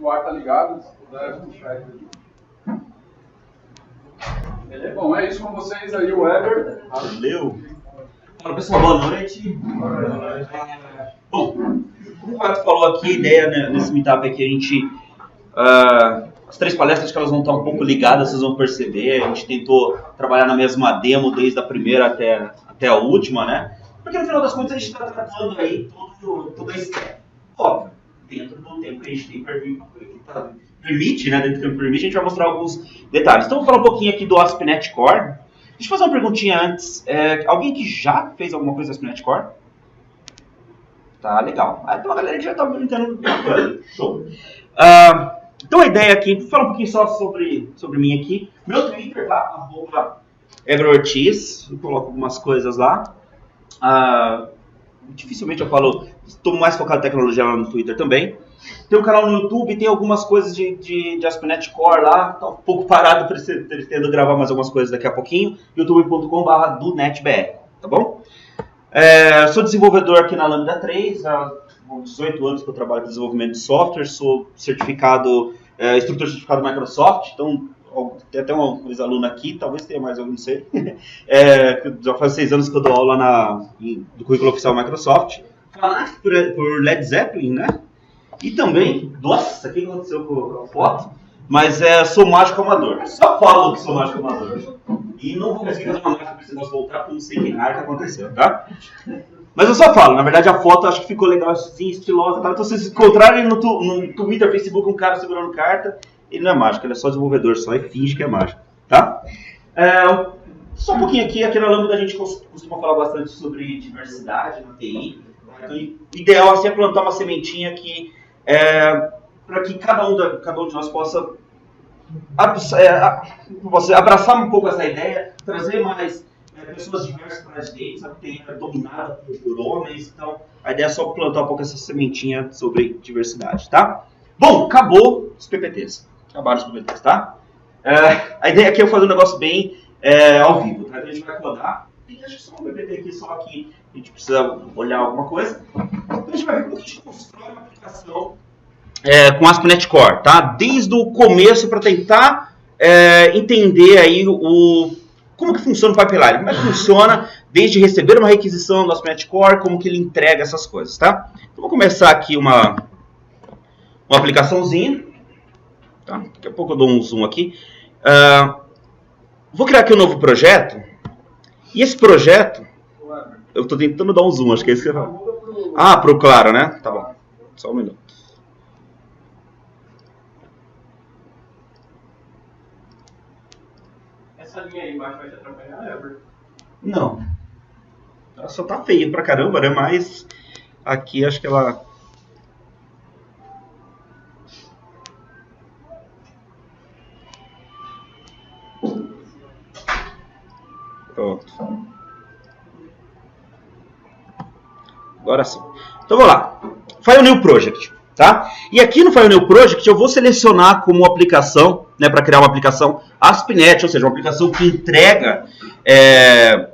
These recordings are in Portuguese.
o ar tá ligado, se puder puxar aqui. Bom, é isso com vocês aí, o Weber. Valeu. Fala pessoal, boa noite. Bom, como o Pato falou aqui, a ideia, né, nesse meetup é que a gente... as 3 palestras que elas vão estar um pouco ligadas, vocês vão perceber. A gente tentou trabalhar na mesma demo desde a primeira até a última, né? Porque no final das contas a gente está tratando aí toda a esquema. Óbvio, dentro do tempo que a gente tem permite, né? Dentro do tempo que permite, a gente vai mostrar alguns detalhes. Então, vou falar um pouquinho aqui do ASP.NET Core. Deixa eu fazer uma perguntinha antes. Alguém que já fez alguma coisa no ASP.NET Core? Tá, legal. Então a galera que já está brincando. Show. Então a ideia aqui, vou falar um pouquinho só sobre mim aqui. Meu Twitter, tá? @EverOrtiz. Eu coloco algumas coisas lá. Dificilmente eu falo, estou mais focado em tecnologia lá no Twitter também. Tem um canal no YouTube, tem algumas coisas de ASP.NET Core lá, tá um pouco parado, pretendo gravar mais algumas coisas daqui a pouquinho. youtube.com/donetbr, tá bom? Sou desenvolvedor aqui na Lambda 3, há 18 anos que eu trabalho com desenvolvimento de software, sou certificado, instrutor certificado Microsoft, então tem até um ex-aluno aqui, talvez tenha mais algum, não sei. Já faz 6 anos que eu dou aula do currículo oficial Microsoft. Fanático por Led Zeppelin, né? E também, nossa, o que aconteceu com a foto? Mas sou mágico amador. Só falo que sou mágico amador. E não vou conseguir fazer uma mágica pra vocês voltar, porque não sei que raio que aconteceu, tá? Mas eu só falo, na verdade a foto eu acho que ficou legal, assim, estilosa, tá? Então se vocês encontrarem no Twitter, Facebook, um cara segurando carta, ele não é mágico, ele é só desenvolvedor, só e finge que é mágico, tá? Só um pouquinho aqui na Lambda a gente costuma falar bastante sobre diversidade na TI. Então, o ideal assim, é plantar uma sementinha que para que cada um de nós possa abraçar um pouco essa ideia, trazer mais pessoas diversas para a gente, sabe, que é dominada por homens. Então, a ideia é só plantar um pouco essa sementinha sobre diversidade, tá? Bom, acabou os PPTs. Acabaram os PPTs, tá? A ideia aqui é eu fazer um negócio bem ao vivo, tá? Então, a gente vai rodar. Tem acho que só um PPT aqui, só que a gente precisa olhar alguma coisa. Então, a gente vai ver como a gente constrói uma aplicação com ASP.NET Core, tá? Desde o começo para tentar entender aí como que funciona o pipeline, como é que funciona desde receber uma requisição do ASP.NET Core, como que ele entrega essas coisas, tá? Então, vou começar aqui uma aplicaçãozinha, tá? Daqui a pouco eu dou um zoom aqui. Vou criar aqui um novo projeto, e esse projeto, eu estou tentando dar um zoom, acho que é isso que eu falo. Pro claro, né? Tá bom, só um minuto. Essa linha aí embaixo vai te atrapalhar, Ever? Não. Ela só tá feia pra caramba, né? Mas aqui acho que ela... Pronto. Agora sim. Então vamos lá. File New Project, tá? E aqui no File New Project eu vou selecionar como aplicação, né, para criar uma aplicação ASP.NET, ou seja, uma aplicação que entrega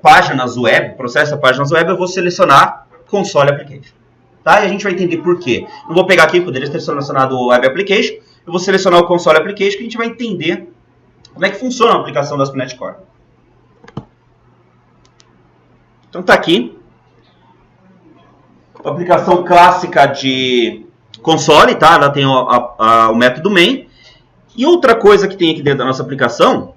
páginas web, processa páginas web, eu vou selecionar Console Application, tá? E a gente vai entender por quê. Não vou pegar aqui, poderia ter selecionado o Web Application, eu vou selecionar o Console Application, que a gente vai entender como é que funciona a aplicação da ASP.NET Core. Então tá aqui. A aplicação clássica de console, tá? Ela tem o método main. E outra coisa que tem aqui dentro da nossa aplicação,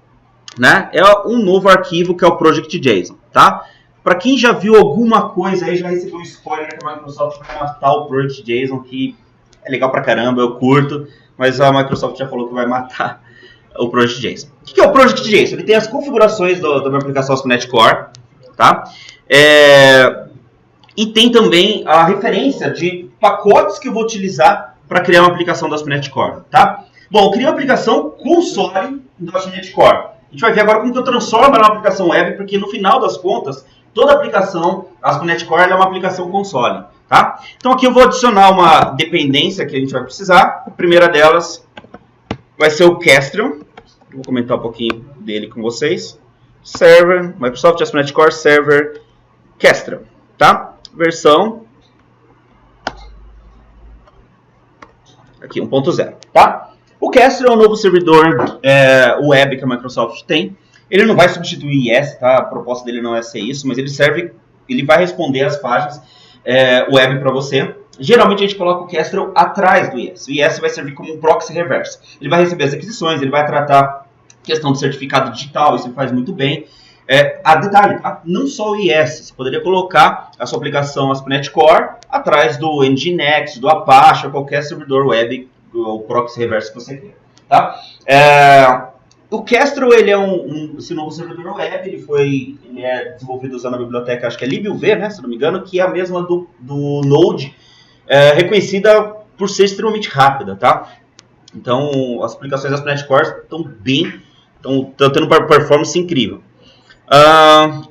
né, é um novo arquivo que é o project.json, tá? Para quem já viu alguma coisa aí, já recebeu um spoiler que a Microsoft vai matar o project.json, que é legal pra caramba, eu curto, mas a Microsoft já falou que vai matar o project.json. O que é o project.json? Ele tem as configurações da minha aplicação ASP.NET Core, tá? E tem também a referência de pacotes que eu vou utilizar para criar uma aplicação da ASP.NET Core, tá? Bom, eu criei uma aplicação console do ASP.NET Core. A gente vai ver agora como que eu transformo ela numa aplicação web, porque no final das contas, toda aplicação ASP.NET Core é uma aplicação console, tá? Então aqui eu vou adicionar uma dependência que a gente vai precisar. A primeira delas vai ser o Kestriel. Vou comentar um pouquinho dele com vocês. Server, Microsoft ASP.NET Core Server Kestriel, tá? Versão. aqui 1.0, tá? O Kestrel é um novo servidor web que a Microsoft tem. Ele não vai substituir o IS, tá? A proposta dele não é ser isso, mas ele vai responder as páginas web para você. Geralmente a gente coloca o Kestrel atrás do IS. O IS vai servir como um proxy reverso. Ele vai receber as aquisições, ele vai tratar questão de certificado digital, isso ele faz muito bem. A detalhe, tá? Não só o IS, você poderia colocar a sua aplicação ASP.NET Core atrás do Nginx, do Apache, ou qualquer servidor web ou proxy reverso que você queira, tá? O Kestrel, ele é esse novo servidor web, ele é desenvolvido usando a biblioteca, acho que é libuv, né, se não me engano, que é a mesma do Node, reconhecida por ser extremamente rápida, tá? Então, as aplicações da ASP.NET Core estão tendo uma performance incrível.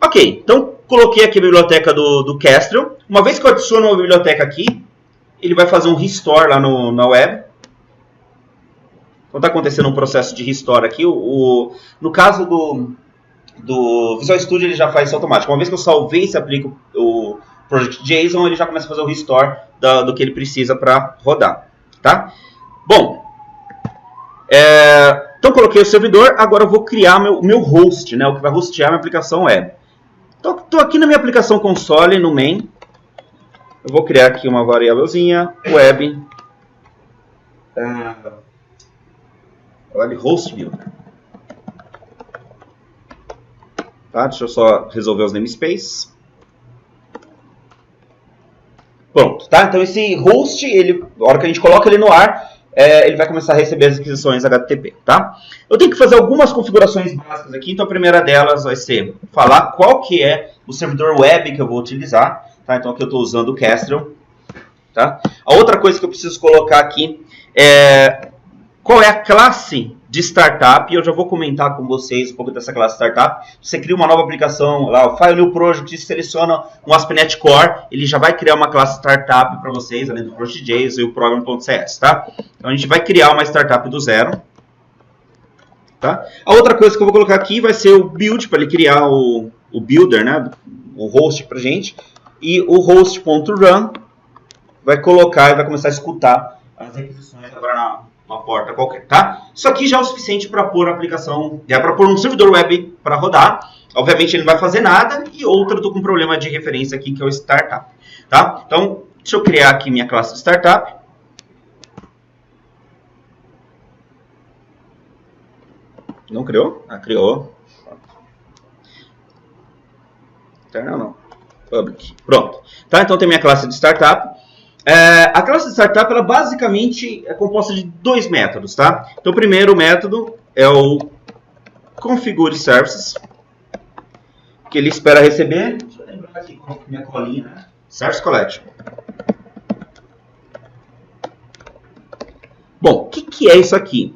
Ok, então coloquei aqui a biblioteca do Kestrel. Uma vez que eu adiciono uma biblioteca aqui, ele vai fazer um restore lá na web. Então está acontecendo um processo de restore aqui. No caso do Visual Studio, ele já faz isso automático. Uma vez que eu salvei e aplico o Project JSON, ele já começa a fazer o restore do que ele precisa para rodar, tá? Bom, então coloquei o servidor, agora eu vou criar meu host, né, o que vai hostear a minha aplicação web. Então estou aqui na minha aplicação console, no main. Eu vou criar aqui uma variávelzinha, web host builder. Tá, deixa eu só resolver os namespaces. Pronto, tá? Então esse host, a hora que a gente coloca ele no ar, ele vai começar a receber as aquisições HTTP, tá? Eu tenho que fazer algumas configurações básicas aqui, então a primeira delas vai ser falar qual que é o servidor web que eu vou utilizar, tá? Então aqui eu estou usando o Kestrel, tá? A outra coisa que eu preciso colocar aqui é qual é a classe de startup, e eu já vou comentar com vocês um pouco dessa classe startup. Você cria uma nova aplicação, lá o File New Project, seleciona um ASP.NET Core, ele já vai criar uma classe startup para vocês, além do Project.js e o Program.cs, tá? Então a gente vai criar uma startup do zero, tá? A outra coisa que eu vou colocar aqui vai ser o build, para ele criar o builder, né? O host pra gente, e o host.run vai colocar e vai começar a escutar as requisições agora uma porta qualquer, tá? Isso aqui já é o suficiente para pôr a aplicação, para pôr um servidor web para rodar. Obviamente ele não vai fazer nada, e outra eu tô com um problema de referência aqui que é o startup, tá? Então, deixa eu criar aqui minha classe startup. Não criou? Ah, criou. Internal não. Public. Pronto. Tá? Então tem minha classe de startup. A classe de startup, ela basicamente é composta de dois métodos, tá? Então, o primeiro método é o configure services, que ele espera receber, deixa eu lembrar aqui com minha colinha, né? Service collection. Bom, o que é isso aqui?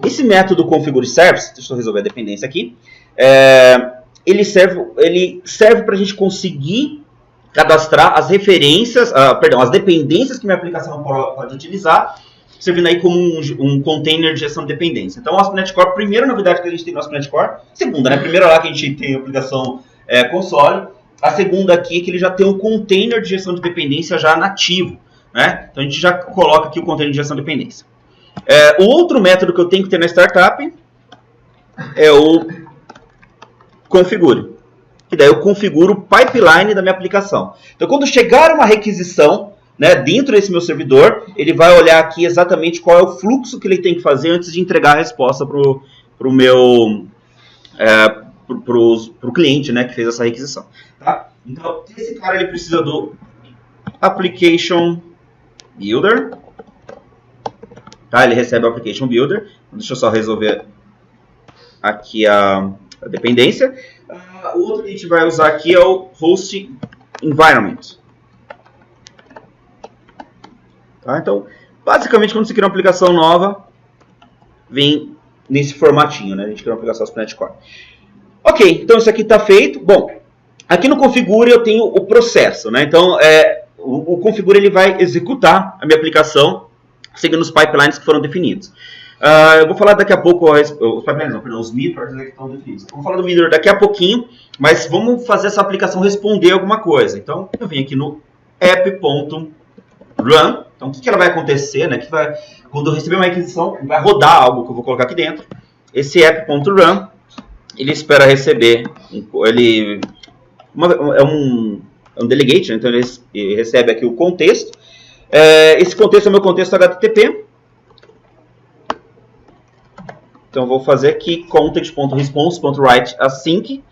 Esse método configure service, deixa eu resolver a dependência aqui, ele serve para a gente conseguir cadastrar as referências, as dependências que minha aplicação pode utilizar, servindo aí como um container de gestão de dependência. Então, o ASP.NET Core, primeira novidade que a gente tem no ASP.NET Core, segunda, né? Primeira lá que a gente tem a aplicação console, a segunda aqui é que ele já tem um container de gestão de dependência já nativo, né? Então, a gente já coloca aqui o container de gestão de dependência. O outro método que eu tenho que ter na startup é o configure. E daí eu configuro o pipeline da minha aplicação. Então, quando chegar uma requisição, né, dentro desse meu servidor, ele vai olhar aqui exatamente qual é o fluxo que ele tem que fazer antes de entregar a resposta para o cliente, né, que fez essa requisição. Tá? Então, esse cara ele precisa do Application Builder. Tá? Ele recebe o Application Builder. Deixa eu só resolver aqui a dependência. O outro que a gente vai usar aqui é o Host Environment. Tá? Então, basicamente, quando você cria uma aplicação nova, vem nesse formatinho, né? A gente cria uma aplicação ASP.NET Core. Ok, então isso aqui está feito. Bom, aqui no Configure eu tenho o processo, né? Então, o Configure ele vai executar a minha aplicação seguindo os pipelines que foram definidos. Eu vou falar daqui a pouco, os mirrors que estão definidos. Eu vou falar do mirror daqui a pouquinho, mas vamos fazer essa aplicação responder alguma coisa. Então, eu venho aqui no app.run, Então, o que ela vai acontecer, né? Quando eu receber uma requisição, vai rodar algo que eu vou colocar aqui dentro. Esse app.run, ele espera receber, é um delegate, né? Então ele recebe aqui o contexto. Esse contexto é o meu contexto HTTP. Então eu vou fazer aqui context.response.write async.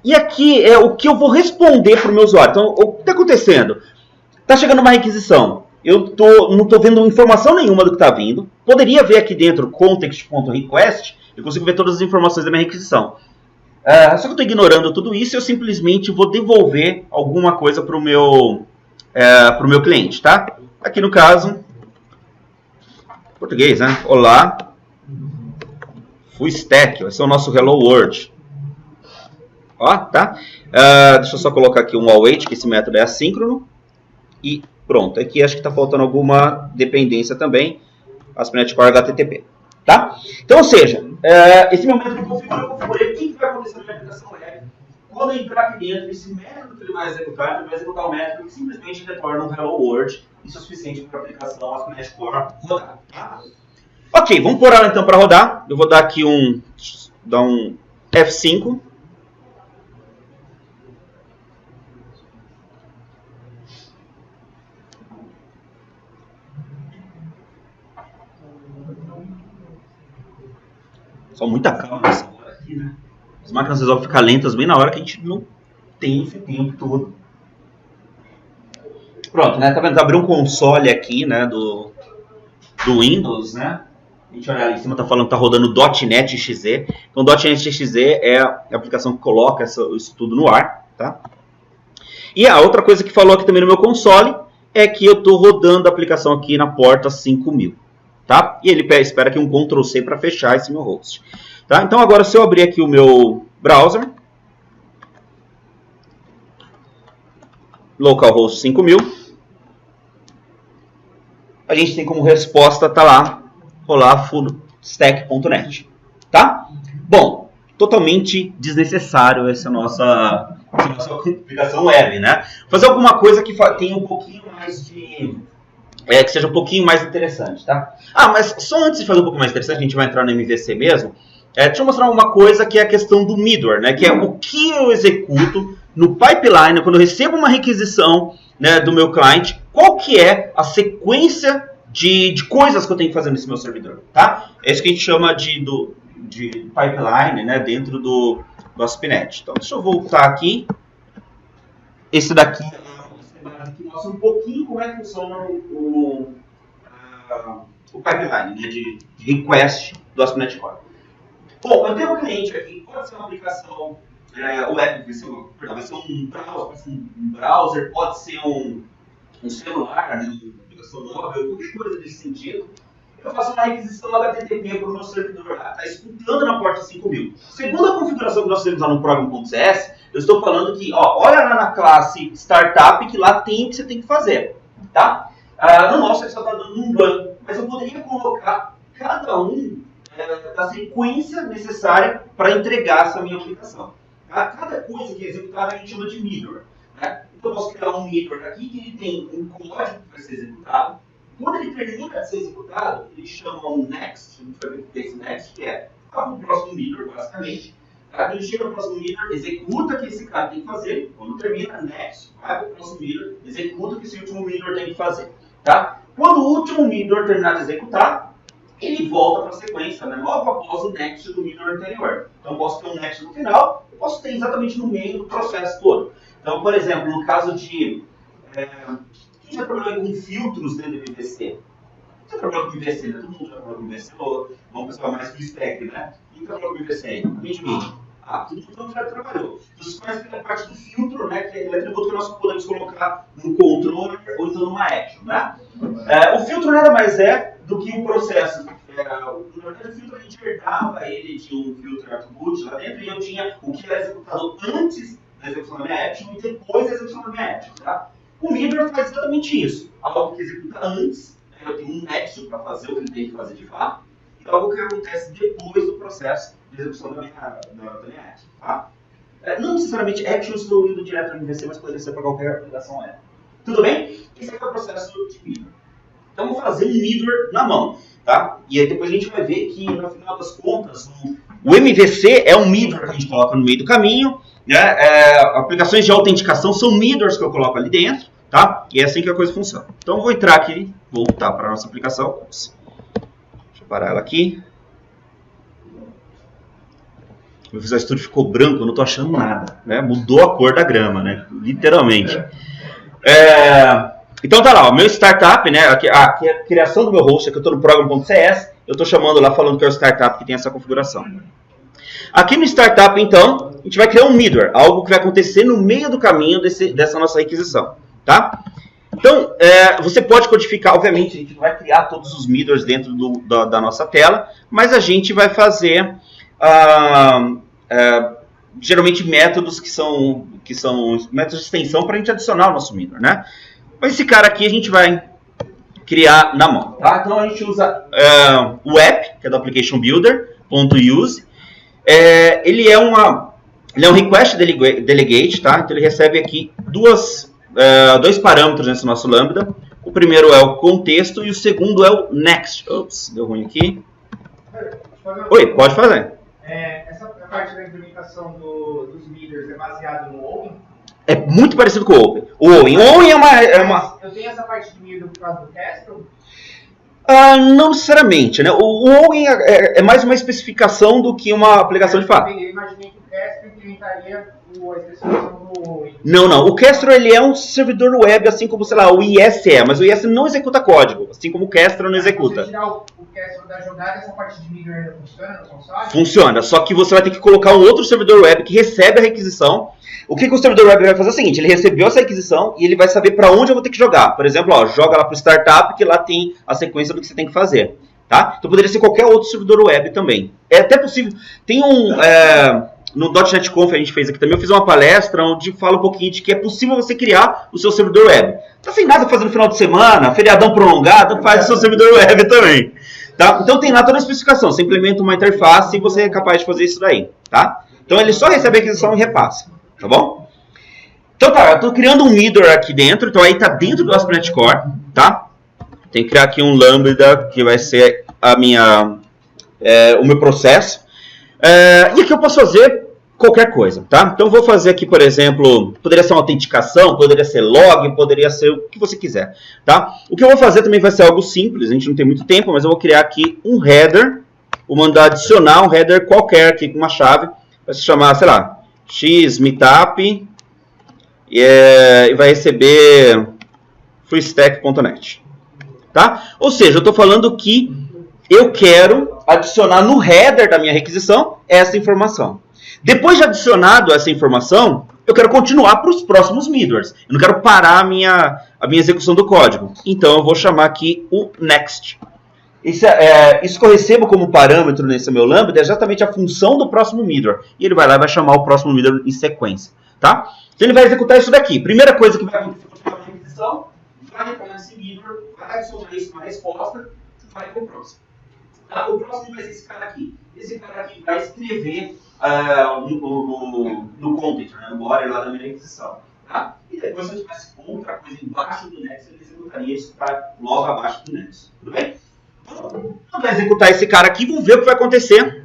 E aqui é o que eu vou responder para o meu usuário. Então, o que está acontecendo? Está chegando uma requisição. Eu não estou vendo informação nenhuma do que está vindo. Poderia ver aqui dentro context.request. Eu consigo ver todas as informações da minha requisição. Só que eu estou ignorando tudo isso e eu simplesmente vou devolver alguma coisa para o meu cliente, tá? Aqui no caso, português, né? Olá, full stack, vai ser o nosso hello world. Ó, tá? Deixa eu só colocar aqui um await, que esse método é assíncrono. E pronto, aqui acho que está faltando alguma dependência também, ASP.NET Core HTTP. Tá? Então, ou seja, esse momento que eu configurei, o que vai acontecer na minha aplicação web? Quando eu entrar aqui dentro, esse método que ele vai executar o método que simplesmente retorna um hello world. Isso é suficiente para a aplicação ASP.NET Core rodar. Tá? Ok, vamos pôr ela então para rodar. Eu vou dar aqui um F5. Só muita calma nessa hora aqui, né? As máquinas resolvem ficar lentas bem na hora que a gente não tem esse tempo todo. Pronto, né? Tá vendo? Abriu um console aqui, né? Do Windows, né? A gente olha ali em cima, tá falando que tá rodando .NET XE. Então, .NET XE é a aplicação que coloca isso tudo no ar, tá? E a outra coisa que falou aqui também no meu console é que eu tô rodando a aplicação aqui na porta 5000. Tá? E ele espera aqui um Ctrl+C para fechar esse meu host. Tá? Então agora se eu abrir aqui o meu browser, localhost 5000, a gente tem como resposta, tá lá, rolar fullstack.net. Tá? Bom, totalmente desnecessário essa nossa aplicação web, né? Fazer alguma coisa que tenha um pouquinho mais de... que seja um pouquinho mais interessante, tá? Mas só antes de fazer um pouco mais interessante, a gente vai entrar no MVC mesmo. Deixa eu mostrar uma coisa que é a questão do middleware, né? Que é o que eu executo no pipeline, quando eu recebo uma requisição, né, do meu cliente, qual que é a sequência de coisas que eu tenho que fazer nesse meu servidor, tá? É isso que a gente chama de pipeline, né, dentro do ASP.NET. Então, deixa eu voltar aqui. Esse daqui que mostra um pouquinho como é que funciona o pipeline, né, de request do ASP.NET Core. Bom, eu tenho um cliente aqui, pode ser uma aplicação web, vai ser um browser, pode ser um celular, né, uma aplicação móvel, qualquer coisa desse sentido. Eu faço uma requisição HTTP para o meu servidor lá, está escutando na porta 5000. Segundo a configuração que nós temos lá no program.cs, eu estou falando que, olha lá na classe startup que lá tem o que você tem que fazer, tá? No nosso ele só está dando um run, mas eu poderia colocar cada um da sequência necessária para entregar essa minha aplicação. Cada coisa que é executada a gente chama de middleware, né? Então eu posso criar um middleware aqui que ele tem um código que vai ser executado. Quando ele termina de ser executado, ele chama um next, a gente vai ver o que é esse next, que é para o próximo middleware, basicamente. Quando ele chega no próximo middleware, executa o que esse cara tem que fazer. Quando termina, next, vai para o próximo middleware, executa o que esse último middleware tem que fazer. Tá? Quando o último middleware terminar de executar, ele volta para a sequência, né? Logo após o next do middleware anterior. Então, eu posso ter um next no final, eu posso ter exatamente no meio do processo todo. Então, por exemplo, no caso de... quem já trabalhou com filtros dentro do MVC? Você trabalhou com MVC, né? Todo mundo já trabalhou com MVC, ou vamos pensar mais full stack, né? Quem trabalhou com MVC aí? Depende de mim. Todo mundo já trabalhou. Você conhece aquela parte do filtro, né? Que é aquele atributo que nós podemos colocar no controller ou então numa action, né? O filtro nada mais é do que um processo. Na verdade, o filtro a gente herdava ele de um filtro attribute lá dentro e eu tinha o que era executado antes da execução da minha action e depois da execução da minha action, tá? O middleware faz exatamente isso. Algo que executa antes, eu tenho um nexo para fazer o que ele tem que fazer de fato, e algo que acontece depois do processo de execução da minha action. Tá? Não necessariamente action estou indo direto no MVC, mas poderia ser para qualquer aplicação web. Tudo bem? Esse aqui é o processo de middle. Então, vou fazer um middle na mão, tá? E aí depois a gente vai ver que, no final das contas, o MVC é um middle que a gente coloca no meio do caminho, né? Aplicações de autenticação são middles que eu coloco ali dentro, tá? E é assim que a coisa funciona. Então, eu vou entrar aqui, voltar para a nossa aplicação. Deixa eu parar ela aqui. O Visual Studio ficou branco, eu não estou achando nada, né? Mudou a cor da grama, né? Literalmente. Então tá lá, o meu startup, né? Aqui é a criação do meu host, aqui eu estou no program.cs, eu estou chamando lá falando que é o startup que tem essa configuração. Aqui no startup, então, a gente vai criar um middleware, algo que vai acontecer no meio do caminho dessa nossa requisição, tá? Então, você pode codificar, obviamente, a gente não vai criar todos os middlewares dentro da nossa tela, mas a gente vai fazer geralmente métodos que são métodos de extensão para a gente adicionar o nosso middleware, né? Mas esse cara aqui a gente vai criar na mão, tá? Então a gente usa o app, que é do Application Builder, .use. Ele é um request delegate, tá? Então ele recebe aqui dois parâmetros nesse nosso Lambda. O primeiro é o contexto e o segundo é o next. Ops, deu ruim aqui. Oi, pode fazer. Essa parte da implementação dos middlers é baseada no Owen? É muito parecido com o Open. O Owen é uma... Eu tenho essa parte de middle por causa do Kestrel? Não necessariamente, né? O Owen é mais uma especificação do que uma aplicação de fato. Eu imaginei que o Kestrel implementaria a especificação do Owen. Não. O Kestrel ele é um servidor web, assim como, sei lá, o IS é. Mas o IS não executa código, assim como o Kestrel não executa. Se você tirar o Kestrel da jogada, essa parte de middle ainda funciona no console? Funciona, só que você vai ter que colocar um outro servidor web que recebe a requisição. O que o servidor web vai fazer é o seguinte, ele recebeu essa requisição e ele vai saber para onde eu vou ter que jogar. Por exemplo, joga lá para o startup, que lá tem a sequência do que você tem que fazer. Tá? Então poderia ser qualquer outro servidor web também. É até possível. Tem no .NET Conf a gente fez aqui também, eu fiz uma palestra onde fala um pouquinho de que é possível você criar o seu servidor web. Tá sem nada fazer no final de semana, feriadão prolongado, faz o seu servidor web também. Tá? Então tem lá toda a especificação. Você implementa uma interface e você é capaz de fazer isso daí. Tá? Então ele só recebe a requisição e repassa. Tá bom? Então tá, eu estou criando um middleware aqui dentro, então aí está dentro do ASP.NET Core, tá? Tem que criar aqui um Lambda, que vai ser o meu processo. E aqui eu posso fazer qualquer coisa, tá? Então eu vou fazer aqui, por exemplo, poderia ser uma autenticação, poderia ser log, poderia ser o que você quiser, tá? O que eu vou fazer também vai ser algo simples, a gente não tem muito tempo, mas eu vou criar aqui um header, vou mandar adicionar um header qualquer aqui com uma chave, vai se chamar, sei lá, x-meetup e vai receber freestack.net, tá? Ou seja, eu estou falando que eu quero adicionar no header da minha requisição essa informação. Depois de adicionado essa informação, eu quero continuar para os próximos middlers. Eu não quero parar a minha execução do código. Então eu vou chamar aqui o next. Isso que eu recebo como parâmetro nesse meu Lambda é exatamente a função do próximo middler. E ele vai lá e vai chamar o próximo middler em sequência. Tá? Então ele vai executar isso daqui. Primeira coisa que vai acontecer com a requisição, vai retornar esse middler, vai adicionar isso uma resposta, vai para o próximo. Tá? O próximo vai ser esse cara aqui. Esse cara aqui vai escrever no content, né, no body lá da minha requisição. Tá? E depois, se eu tivesse outra coisa embaixo do Next, ele executaria isso logo abaixo do Next. Tudo bem? Então, vai executar esse cara aqui, vamos ver o que vai acontecer.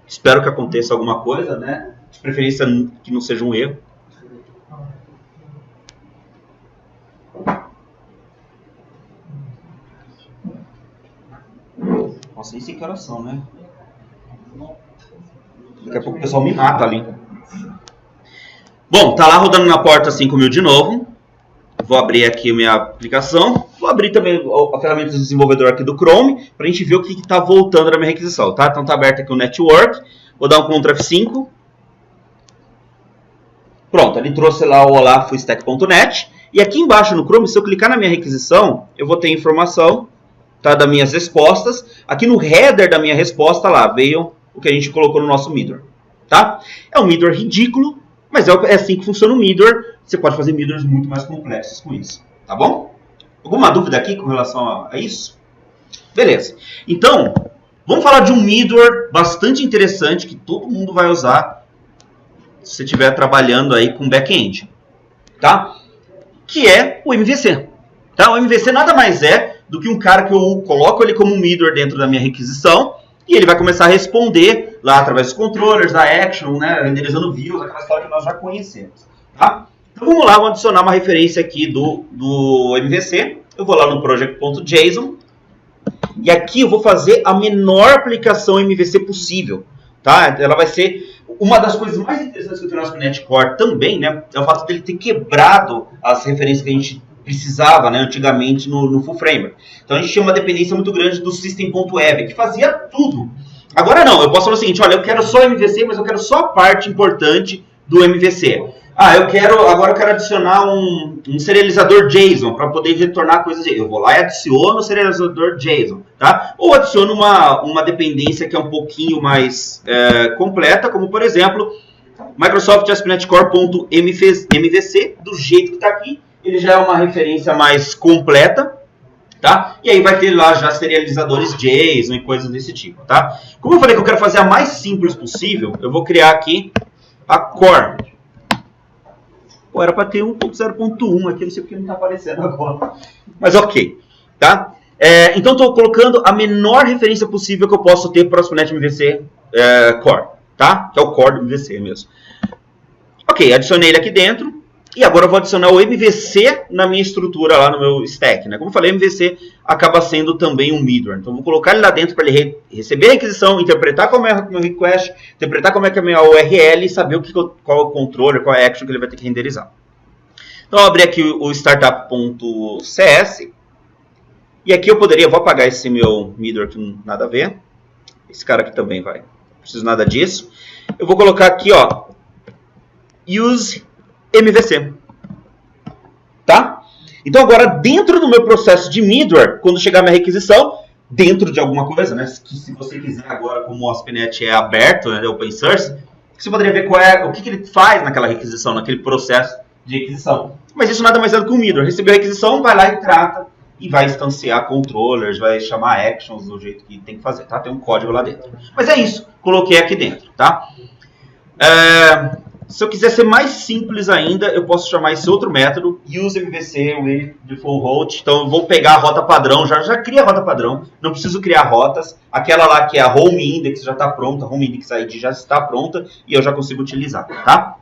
Espero que aconteça alguma coisa, né? De preferência que não seja um erro. Nossa, nem sei que horas são, né? Daqui a pouco o pessoal me mata ali. Bom, tá lá rodando na porta 5.000 de novo. Vou abrir aqui a minha aplicação. Vou abrir também a ferramenta do desenvolvedor aqui do Chrome, para a gente ver o que está voltando na minha requisição, tá? Então tá aberto aqui o Network. Vou dar um Ctrl F5. Pronto, ele trouxe lá o olá freestack.net. E aqui embaixo no Chrome, se eu clicar na minha requisição, eu vou ter informação, tá, das minhas respostas. Aqui no header da minha resposta lá, veio o que a gente colocou no nosso middleware, tá? É um middleware ridículo, mas é assim que funciona o middleware. Você pode fazer middlewars muito mais complexos com isso, tá bom? Alguma dúvida aqui com relação a isso? Beleza. Então, vamos falar de um middleware bastante interessante que todo mundo vai usar se você estiver trabalhando aí com back-end, tá? que é o MVC. Tá? O MVC nada mais é do que um cara que eu coloco ele como um middleware dentro da minha requisição e ele vai começar a responder lá através dos controllers, da action, né, renderizando views, aquela história que nós já conhecemos. Tá? Então vamos lá, vamos adicionar uma referência aqui do MVC. Eu vou lá no project.json e aqui eu vou fazer a menor aplicação MVC possível. Tá? Ela vai ser uma das coisas mais interessantes que eu tenho no ASP.NET Core também, né, é o fato dele ter quebrado as referências que a gente precisava, né, antigamente no Full Framework. Então a gente tinha uma dependência muito grande do System.ev, que fazia tudo. Agora não, eu posso falar o seguinte, olha, eu quero só MVC, mas eu quero só a parte importante do MVC. Agora eu quero adicionar um serializador JSON para poder retornar coisas. Eu vou lá e adiciono o serializador JSON, tá? Ou adiciono uma dependência que é um pouquinho mais completa, como por exemplo, Microsoft ASP.NET Core.mvc, do jeito que está aqui. Ele já é uma referência mais completa, tá? E aí vai ter lá já serializadores JSON e coisas desse tipo, tá? Como eu falei que eu quero fazer a mais simples possível, eu vou criar aqui a Core. Pô, era para ter 1.0.1 aqui, não sei porque não está aparecendo agora. Mas ok, tá? Então estou colocando a menor referência possível que eu posso ter para o ASP.NET MVC Core, tá? Que é o Core do MVC mesmo. Ok, adicionei ele aqui dentro. E agora eu vou adicionar o MVC na minha estrutura, lá no meu stack, né? Como eu falei, MVC acaba sendo também um middleware. Então, eu vou colocar ele lá dentro para ele receber a requisição, interpretar como é o meu request, interpretar como é que é a minha URL e saber qual é o controller, qual é a action que ele vai ter que renderizar. Então, eu abri aqui o startup.cs. E aqui eu vou apagar esse meu middleware que não nada a ver. Esse cara aqui também vai. Não preciso nada disso. Eu vou colocar aqui, ó, use MVC, tá? Então agora dentro do meu processo de middleware, quando chegar a minha requisição, dentro de alguma coisa, né? Que se você quiser agora, como o ASP.NET é aberto, né, open source, você poderia ver o que ele faz naquela requisição, naquele processo de requisição. Mas isso nada mais é do que um middleware. Recebeu a requisição, vai lá e trata e vai instanciar controllers, vai chamar actions do jeito que tem que fazer, tá? Tem um código lá dentro. Mas é isso, coloquei aqui dentro, tá? Se eu quiser ser mais simples ainda, eu posso chamar esse outro método, useMVC with default route. Então eu vou pegar a rota padrão, já cria a rota padrão, não preciso criar rotas. Aquela lá que é a home index já está pronta, a home index ID já está pronta e eu já consigo utilizar, tá?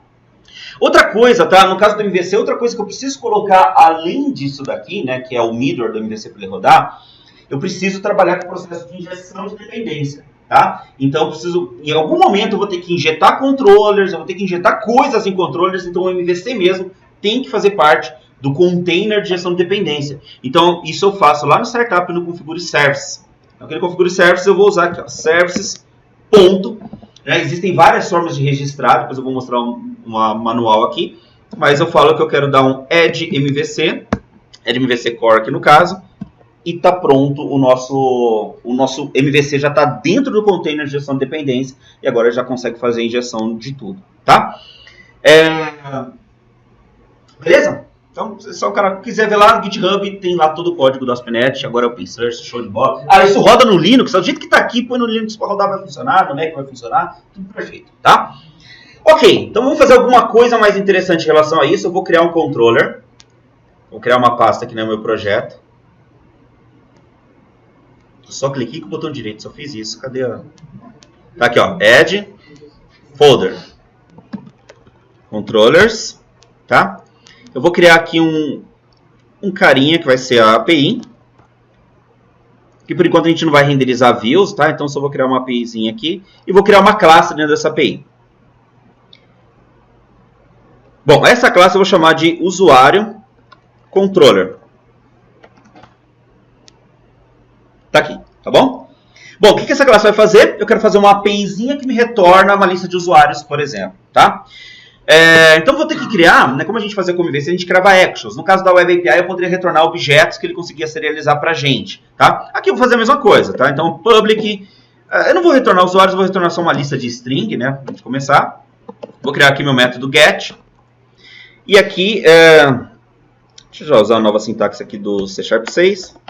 Outra coisa, tá? No caso do MVC, outra coisa que eu preciso colocar além disso daqui, né, que é o middleware do MVC para ele rodar, eu preciso trabalhar com o processo de injeção de dependência. Tá? Então eu preciso, em algum momento eu vou ter que injetar controllers, eu vou ter que injetar coisas em controllers, então o MVC mesmo tem que fazer parte do container de gestão de dependência. Então isso eu faço lá no startup no configure service. Naquele configure service eu vou usar aqui, ó, services ponto. Existem várias formas de registrar, depois eu vou mostrar uma manual aqui, mas eu falo que eu quero dar um add MVC core aqui no caso. E está pronto, o nosso MVC já está dentro do container de gestão de dependência e agora já consegue fazer a injeção de tudo, tá? Beleza? Então, se o cara quiser ver lá no GitHub, tem lá todo o código do ASP.NET, agora é open source, show de bola. Isso roda no Linux, do jeito que está aqui, põe no Linux para rodar, vai funcionar, no Mac vai funcionar, tudo perfeito, tá? Ok, então vamos fazer alguma coisa mais interessante em relação a isso. Eu vou criar um controller, vou criar uma pasta aqui no meu projeto. Só cliquei com o botão direito, só fiz isso. Cadê a... Tá aqui, ó. Add Folder. Controllers. Tá? Eu vou criar aqui um carinha que vai ser a API. Que por enquanto a gente não vai renderizar views, tá? Então só vou criar uma APIzinha aqui. E vou criar uma classe dentro dessa API. Bom, essa classe eu vou chamar de usuário controller. Tá aqui, tá bom? Bom, o que essa classe vai fazer? Eu quero fazer uma APIzinha que me retorna uma lista de usuários, por exemplo, tá? Então, vou ter que criar, né, como a gente fazia com o MVC, a gente criava actions. No caso da Web API, eu poderia retornar objetos que ele conseguia serializar pra gente, tá? Aqui eu vou fazer a mesma coisa, tá? Então, public, eu não vou retornar usuários, vou retornar só uma lista de string, né, pra gente começar. Vou criar aqui meu método get. E aqui, deixa eu já usar a nova sintaxe aqui do C# 6.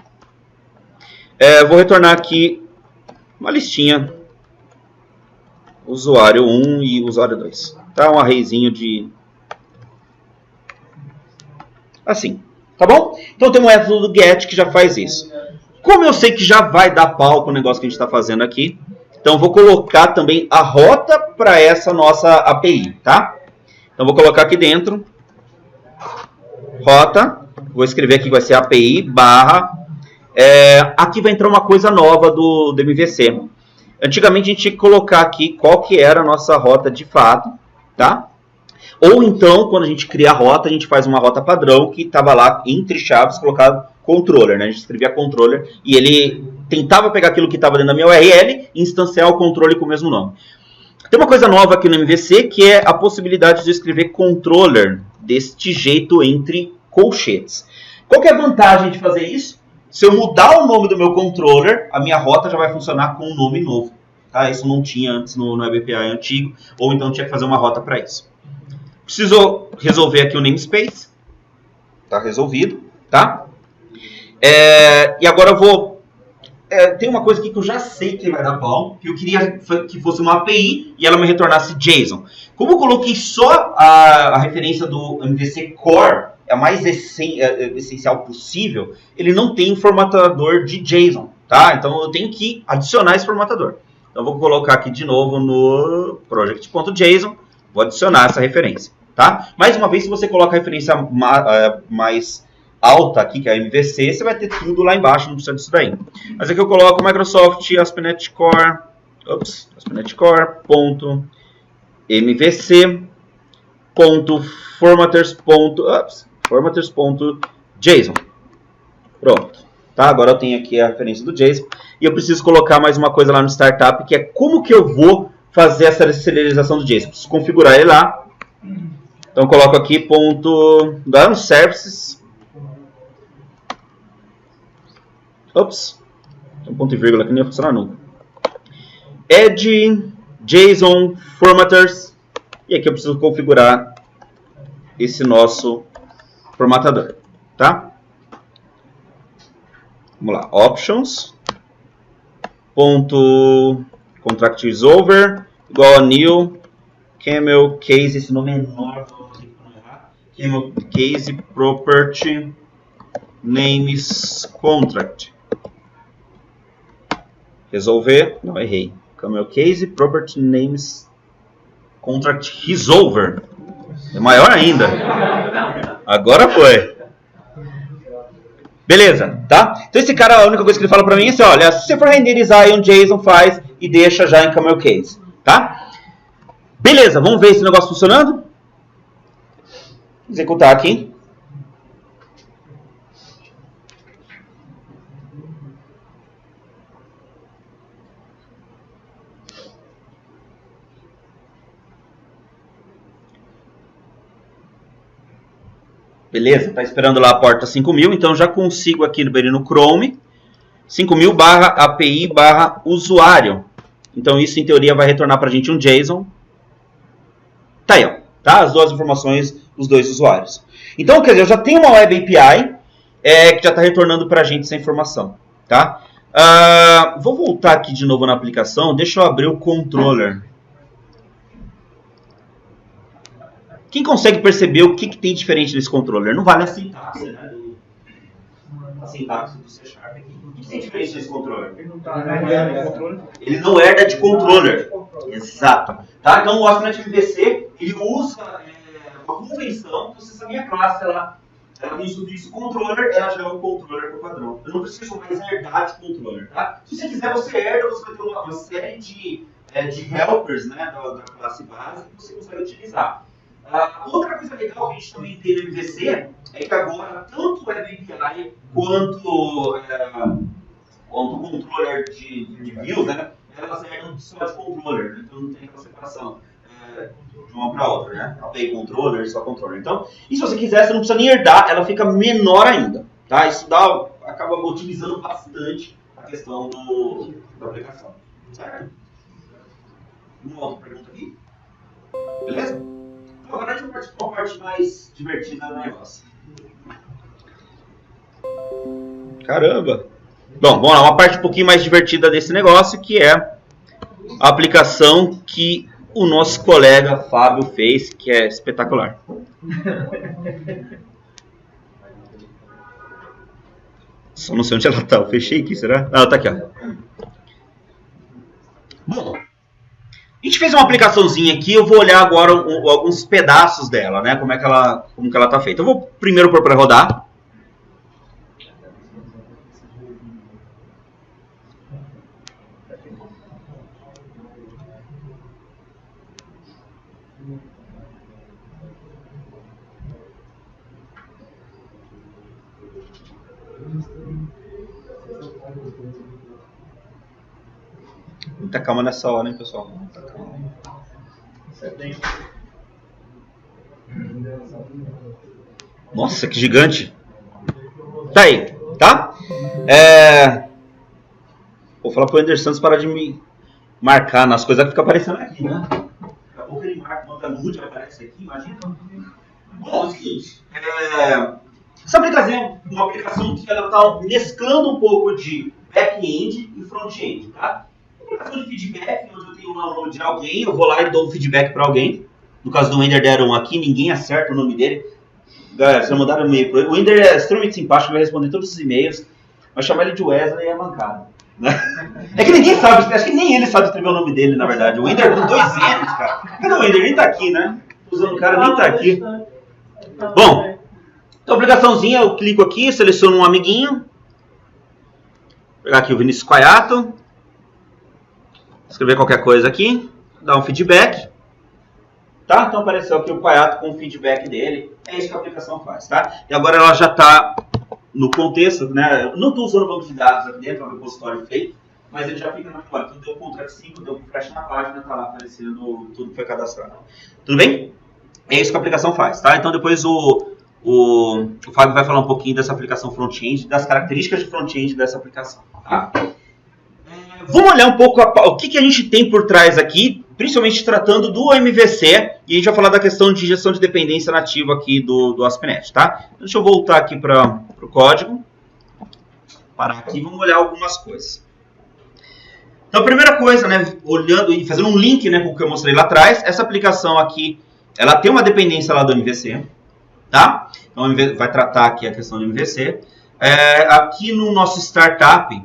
Vou retornar aqui uma listinha, usuário 1 e usuário 2. Tá? Um arrayzinho de assim, tá bom? Então tem um método do get que já faz isso. Como eu sei que já vai dar pau com o negócio que a gente está fazendo aqui, então vou colocar também a rota para essa nossa API, tá? Então vou colocar aqui dentro, rota, vou escrever aqui que vai ser API barra, aqui vai entrar uma coisa nova do MVC. Antigamente a gente tinha que colocar aqui qual que era a nossa rota de fato, tá? Ou então, quando a gente cria a rota, a gente faz uma rota padrão que estava lá entre chaves colocado controller, né? A gente escrevia controller e ele tentava pegar aquilo que estava dentro da minha URL e instanciar o controle com o mesmo nome. Tem uma coisa nova aqui no MVC que é a possibilidade de eu escrever controller deste jeito entre colchetes. Qual que é a vantagem de fazer isso? Se eu mudar o nome do meu controller, a minha rota já vai funcionar com um nome novo. Tá? Isso não tinha antes no Web API antigo, ou então tinha que fazer uma rota para isso. Preciso resolver aqui o namespace. Está resolvido, tá? E agora eu vou... tem uma coisa aqui que eu já sei que vai dar pau, que eu queria que fosse uma API e ela me retornasse JSON. Como eu coloquei só a referência do MVC Core, é a mais essencial possível, ele não tem um formatador de JSON, tá? Então eu tenho que adicionar esse formatador. Então eu vou colocar aqui de novo no project.json, vou adicionar essa referência, tá? Mais uma vez, se você coloca a referência mais alta aqui, que é a MVC, você vai ter tudo lá embaixo, não precisa disso daí. Mas aqui eu coloco Microsoft ASP.NET Core, ASP.NET Core.mvc.formatters.json. Pronto. Tá? Agora eu tenho aqui a referência do JSON. E eu preciso colocar mais uma coisa lá no Startup, que é como que eu vou fazer essa serialização do JSON. Preciso configurar ele lá. Então eu coloco aqui lá no services. Ops. Tem um ponto e vírgula aqui, não ia funcionar nunca. Add JSON formatters. E aqui eu preciso configurar esse nosso formatador. Tá? Vamos lá. Options. Contract is over. Igual a new. Camel case. Esse nome é enorme. Camel case property names contract. Resolver. Não, errei. Camel case property names contract resolver. É maior ainda. Agora foi. Beleza, tá? Então esse cara, a única coisa que ele fala pra mim é assim, olha, se você for renderizar aí um JSON, faz e deixa já em Camel case, tá? Beleza, vamos ver esse negócio funcionando? Executar aqui. Beleza, está esperando lá a porta 5000, então já consigo aqui no Chrome 5000 barra API barra usuário. Então isso em teoria vai retornar para a gente um JSON. Tá aí, ó, tá? As duas informações dos dois usuários. Então, quer dizer, eu já tenho uma Web API que já está retornando para a gente essa informação, tá? Vou voltar aqui de novo na aplicação, deixa eu abrir o controller. Quem consegue perceber o que tem diferente nesse controller? Não vale a sintaxe, né? A sintaxe do C#. O que tem diferente nesse controller? Ele não herda de controller. Exato. Tá? Então o ASP.NET MVC ele usa uma convenção. Então, se essa minha classe ela tem o sufixo controller, ela já é um controller por padrão. Eu não preciso mais herdar de controller. Tá? Se você quiser, você herda, você vai ter uma série de helpers, né, da classe base que você consegue utilizar. Outra coisa legal que a gente também tem no MVC é que agora tanto o Web API quanto o controller de views, né, elas herdam só de controller, né, então não tem aquela separação de uma para outra, né? API controller, só controller. Então, e se você quiser, você não precisa nem herdar, ela fica menor ainda, tá? Isso acaba otimizando bastante a questão da aplicação, certo? Uma outra pergunta aqui? Beleza? Agora a gente vai partir para uma parte mais divertida do negócio. Caramba! Bom, vamos lá, uma parte um pouquinho mais divertida desse negócio, que é a aplicação que o nosso colega Fábio fez, que é espetacular. Só não sei onde ela tá. Eu fechei aqui, será? Ah, ela tá aqui, ó. Bom, a gente fez uma aplicaçãozinha aqui. Eu vou olhar agora alguns pedaços dela, né? Como que ela tá feita. Eu vou primeiro pôr para rodar. Muita calma nessa hora, hein, pessoal? Muita calma. Nossa, que gigante. Tá aí, tá? Vou falar pro Ender Santos parar de me marcar nas coisas que fica aparecendo aqui, né? Daqui a pouco ele marca, manda nude, aparece aqui, imagina. Bom, é o seguinte. Essa aplicação é uma aplicação que ela tá mesclando um pouco de back-end e front-end, tá? Aplicação de feedback, onde eu tenho o nome de alguém, eu vou lá e dou um feedback para alguém. No caso do Ender deram aqui, ninguém acerta o nome dele. Galera, vocês mandaram um e-mail para ele. O Ender é extremamente simpático, vai responder todos os e-mails. Mas chamar ele de Wesley é mancado. Né? É que ninguém sabe, acho que nem ele sabe escrever o nome dele, na verdade. O Ender com 2 N's, cara. Cadê o Ender? Nem tá aqui, né? Tô usando o cara, nem tá aqui. Bom, então a aplicaçãozinha, eu clico aqui, seleciono um amiguinho. Vou pegar aqui o Vinícius Quaiato. Escrever qualquer coisa aqui, dar um feedback, tá? Então apareceu aqui o Quaiato com o feedback dele, é isso que a aplicação faz, tá? E agora ela já está no contexto, né? Eu não estou usando o banco de dados aqui dentro, é um repositório feito, mas ele já fica na fora. Então deu Ctrl F5, deu refresh na página, tá lá aparecendo tudo que foi cadastrado. Tudo bem? É isso que a aplicação faz, tá? Então depois o Fábio vai falar um pouquinho dessa aplicação front-end, das características de front-end dessa aplicação, tá? Vamos olhar um pouco o que a gente tem por trás aqui, principalmente tratando do MVC, e a gente vai falar da questão de gestão de dependência nativa aqui do ASP.NET, tá? Deixa eu voltar aqui para o código, parar aqui e vamos olhar algumas coisas. Então, a primeira coisa, né, olhando e fazendo um link, né, com o que eu mostrei lá atrás, essa aplicação aqui, ela tem uma dependência lá do MVC, tá? Então, vai tratar aqui a questão do MVC. Aqui no nosso startup,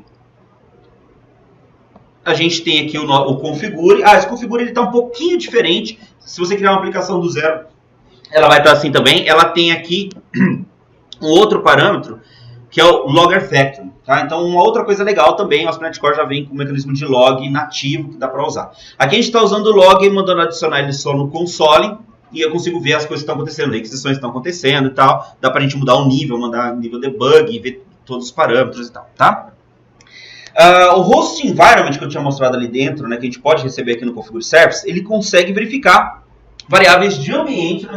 a gente tem aqui o configure. Esse configure está um pouquinho diferente. Se você criar uma aplicação do zero, ela vai estar assim também. Ela tem aqui um outro parâmetro, que é o logger factory. Tá? Então, uma outra coisa legal também, o ASP.NET Core já vem com um mecanismo de log nativo que dá para usar. Aqui a gente está usando o log e mandando adicionar ele só no console. E eu consigo ver as coisas que estão acontecendo, requisições estão acontecendo e tal. Dá para a gente mudar o nível, mandar nível debug, ver todos os parâmetros e tal, tá? O host environment que eu tinha mostrado ali dentro, né, que a gente pode receber aqui no configure service, ele consegue verificar variáveis de ambiente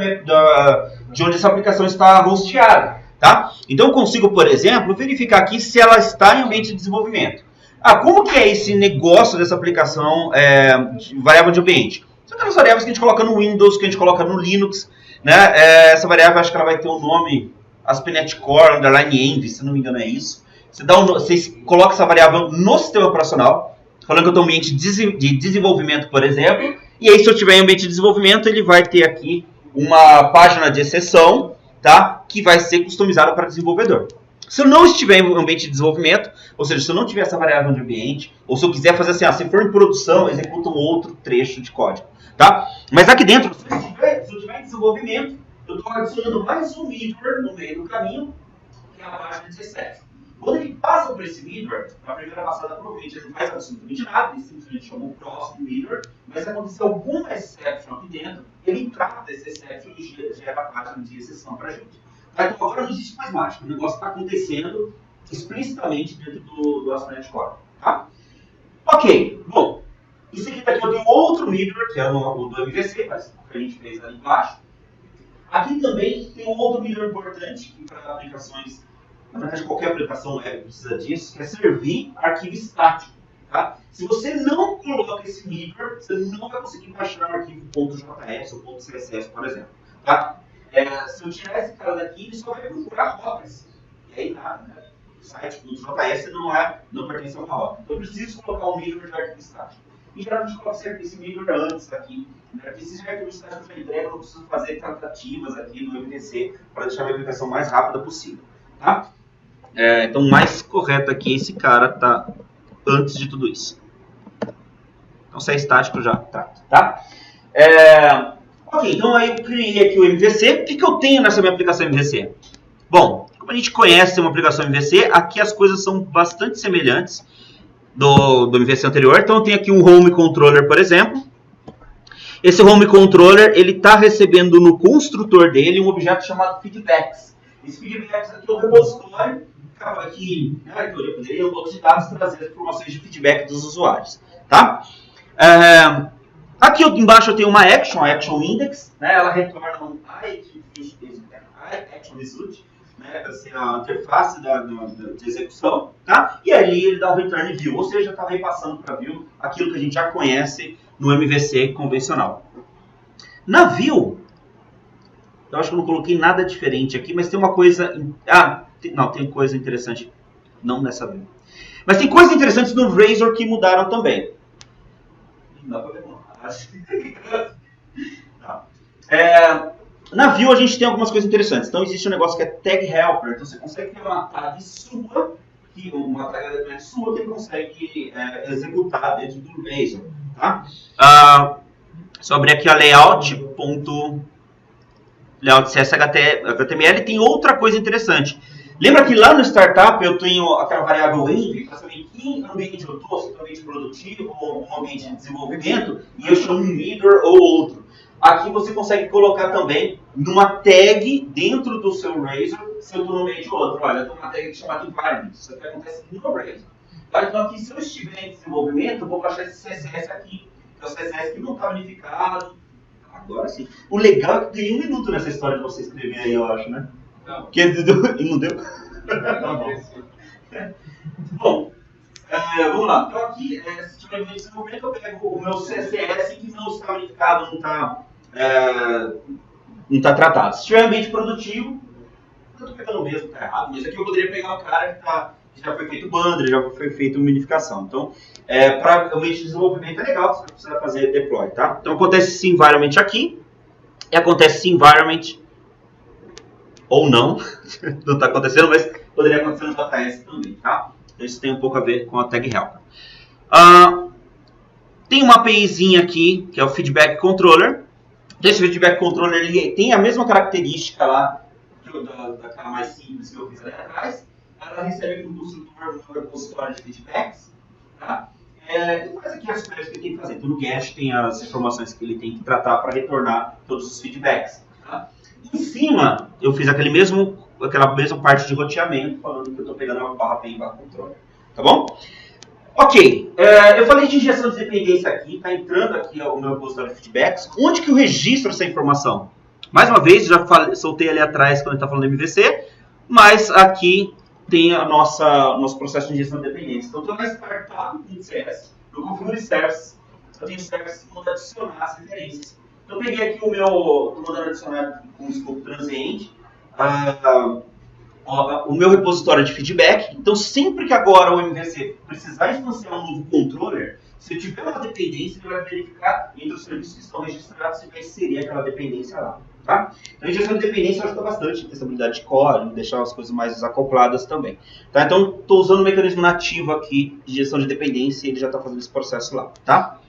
de onde essa aplicação está hosteada, tá? Então eu consigo, por exemplo, verificar aqui se ela está em ambiente de desenvolvimento. Como que é esse negócio dessa aplicação de variável de ambiente? São aquelas variáveis que a gente coloca no Windows, que a gente coloca no Linux, né? Essa variável, acho que ela vai ter o nome ASP.NET Core, _env, se não me engano é isso. Você coloca essa variável no sistema operacional, falando que eu estou em ambiente de desenvolvimento, por exemplo, e aí se eu estiver em ambiente de desenvolvimento, ele vai ter aqui uma página de exceção, tá? Que vai ser customizada para desenvolvedor. Se eu não estiver em ambiente de desenvolvimento, ou seja, se eu não tiver essa variável de ambiente, ou se eu quiser fazer assim, se for em produção, executa um outro trecho de código, tá? Mas aqui dentro, se eu estiver em desenvolvimento, eu estou adicionando mais um middleware no meio do caminho, que é a página de excesso. Quando ele passa por esse middleware, na primeira passada, provavelmente ele não faz absolutamente nada, ele simplesmente chamou o próximo middleware, mas se acontecer alguma exception aqui dentro, ele trata esse exception e gera a página de exceção para a gente. Então agora não existe mais mágica, o negócio está acontecendo explicitamente dentro do ASP.NET Core. Tá? Ok, bom, em seguida aqui eu tenho outro middleware, que é o do MVC, mas que a gente fez ali embaixo. Aqui também tem um outro middleware importante, que para aplicações. Na verdade, qualquer aplicação web precisa disso, que é servir arquivo estático. Tá? Se você não coloca esse middleware, você não vai conseguir baixar o arquivo .js ou .css, por exemplo. Tá? Se eu tirar esse cara daqui, ele só vai procurar rotas. E aí nada, né? O site .js não pertence a uma rota. Então eu preciso colocar um middleware de arquivo estático. E geralmente eu coloco esse middleware antes aqui. Né? Porque se esse arquivo estático já entrega, eu não preciso fazer tratativas aqui no MVC para deixar a minha aplicação mais rápida possível. Tá? Então, o mais correto aqui, esse cara tá antes de tudo isso. Então, se é estático, eu já trato, tá? Ok, então aí eu criei aqui o MVC. O que eu tenho nessa minha aplicação MVC? Bom, como a gente conhece uma aplicação MVC, aqui as coisas são bastante semelhantes do MVC anterior. Então, eu tenho aqui um Home Controller, por exemplo. Esse Home Controller, ele está recebendo no construtor dele um objeto chamado Feedbacks. Esse Feedbacks aqui é um repositório que eu poderia, um banco de dados, trazer as informações de feedback dos usuários. Tá? Aqui embaixo eu tenho uma action, a action index, né? Ela retorna um action result, né? Assim, a interface de execução, tá? E ali ele dá o return view, ou seja, está repassando para view aquilo que a gente já conhece no MVC convencional. Na view, eu acho que eu não coloquei nada diferente aqui, mas tem uma coisa... tem coisa interessante, não nessa view. Mas tem coisas interessantes no Razor que mudaram também. Não dá pra ver, não. Na view a gente tem algumas coisas interessantes. Então existe um negócio que é Tag Helper. Então você consegue ter uma tag sua, uma tag sua que ele consegue executar dentro do Razor. Tá? Sobre aqui a layout CSS/HTML tem outra coisa interessante. Lembra que lá no Startup eu tenho aquela variável env para saber em que ambiente eu estou, se é um ambiente produtivo ou um ambiente de desenvolvimento, e eu chamo um leader ou outro. Aqui você consegue colocar também numa tag dentro do seu Razor, se eu estou no meio de outro. Olha, eu estou numa tag chamada environment, isso aqui acontece no Razor. Então aqui, se eu estiver em desenvolvimento, eu vou baixar esse CSS aqui, que é o CSS que não está unificado. Agora sim. O legal é que tem 1 minuto nessa história de você escrever aí, eu acho, né? Não. Não deu? Bom, vamos lá. Então aqui, se tiver em desenvolvimento, eu pego o meu CSS que não está unificado, não está tratado. Se tiver ambiente produtivo, eu estou pegando o mesmo, está errado, mas aqui eu poderia pegar o cara que já foi feito bundle, já foi feito unificação. Então, para ambiente de desenvolvimento é legal, você precisa fazer deploy, tá? Então acontece esse environment aqui, e acontece esse environment ou não, não está acontecendo, mas poderia acontecer no JS também, tá? Então isso tem um pouco a ver com a Tag Helper. Tem uma APIzinha aqui, que é o Feedback Controller. Esse Feedback Controller ele tem a mesma característica lá, daquela mais simples que eu fiz ali atrás. Ela recebe um construtor no repositório de feedbacks, tá? E faz aqui as coisas que ele tem que fazer. Então no Gash tem as informações que ele tem que tratar para retornar todos os feedbacks. Tá? Em cima, eu fiz aquela mesma parte de roteamento, falando que eu estou pegando uma barra PEN barra controle. Tá bom? Ok. Eu falei de injeção de dependência aqui, está entrando aqui o meu repositório de feedbacks. Onde que eu registro essa informação? Mais uma vez, já soltei ali atrás quando a gente está falando do MVC, mas aqui tem nosso processo de injeção de dependência. Então, eu estou na startup do CS, eu configuro services, eu tenho services que mandam adicionar as referências. Então, eu peguei aqui estou mandando adicionar com o escopo transiente, o meu repositório de feedback. Então, sempre que agora o MVC precisar instanciar um novo controller, se eu tiver uma dependência, ele vai verificar entre os serviços que estão registrados se vai inserir aquela dependência lá. Tá? Então, a injeção de dependência ajuda bastante, testabilidade de código, deixar as coisas mais desacopladas também. Tá? Então, estou usando o mecanismo nativo aqui de injeção de dependência e ele já está fazendo esse processo lá. Tá?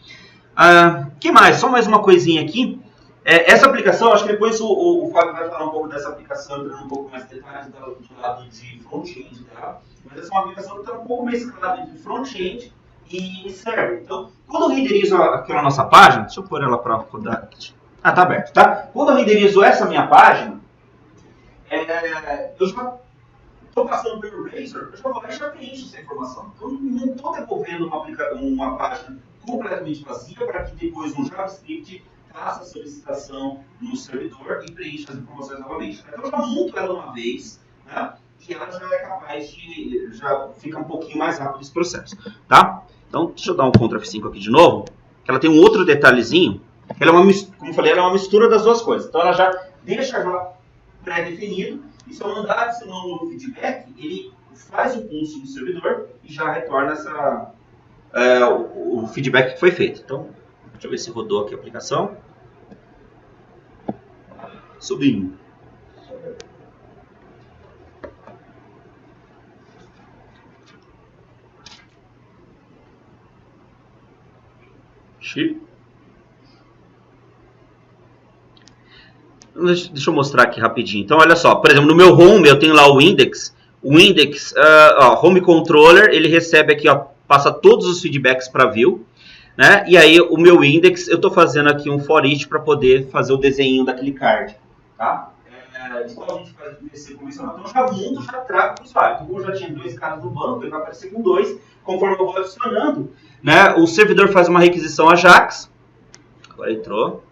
Que mais? Só mais uma coisinha aqui. Essa aplicação, acho que depois o Fábio vai falar um pouco dessa aplicação, entrando um pouco mais em detalhes do lado de front-end. Tá? Mas essa é uma aplicação que está um pouco mesclada entre front-end e server. Então, quando eu renderizo aqui na nossa página, deixa eu pôr ela para rodar aqui. Tá aberto, tá? Quando eu renderizo essa minha página, eu já estou passando pelo Razor, eu já vou lá e já preencho essa informação. Então, não estou devolvendo uma página completamente vazia para que depois um JavaScript faça a solicitação no servidor e preencha as informações novamente. Então, eu já monto ela uma vez, né? E ela já é capaz já fica um pouquinho mais rápido esse processo, tá? Então, deixa eu dar um Ctrl F5 aqui de novo, que ela tem um outro detalhezinho. Ela é como eu falei, ela é uma mistura das duas coisas. Então ela já deixa pré-definido, e se eu mandar adicionar um novo feedback, ele faz o pulso no servidor e já retorna o feedback que foi feito. Então, deixa eu ver se rodou aqui a aplicação. Subindo. Deixa eu mostrar aqui rapidinho. Então, olha só. Por exemplo, no meu home eu tenho lá o index. O index, home controller, ele recebe aqui, ó, passa todos os feedbacks para view. Né? E aí o meu index, eu estou fazendo aqui um for each para poder fazer o desenho daquele card. Tá? Igual a gente faz no PC convencional. Então já monto, já trago para o usuário. Então, como eu já tinha 2 caras no banco, ele vai aparecer com 2, conforme eu vou adicionando. Né? O servidor faz uma requisição Ajax. Agora entrou.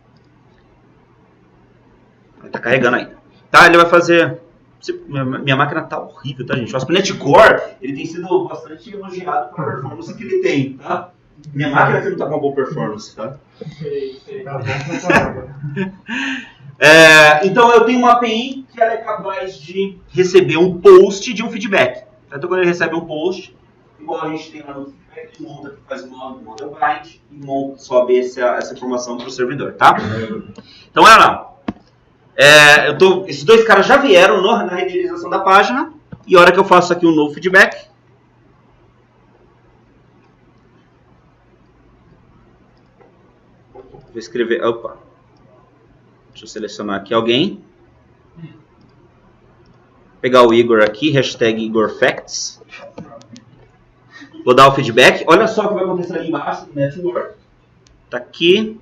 Está carregando ainda. Tá, ele vai fazer... Minha máquina tá horrível, tá, gente? O ASP.NET Core, ele tem sido bastante elogiado pela performance que ele tem, tá? Minha máquina aqui não tá com uma boa performance, tá? Então eu tenho uma API que ela é capaz de receber um post de um feedback. Então quando ele recebe um post, igual a gente tem lá no feedback, ele monta, faz uma model bind e sobe essa informação para o servidor, tá? Então olha lá. Esses 2 caras já vieram na renderização da página, e a hora que eu faço aqui um novo feedback, vou escrever, opa, deixa eu selecionar aqui alguém, pegar o Igor aqui, hashtag IgorFacts, vou dar o feedback, olha só o que vai acontecer ali embaixo do network, tá aqui.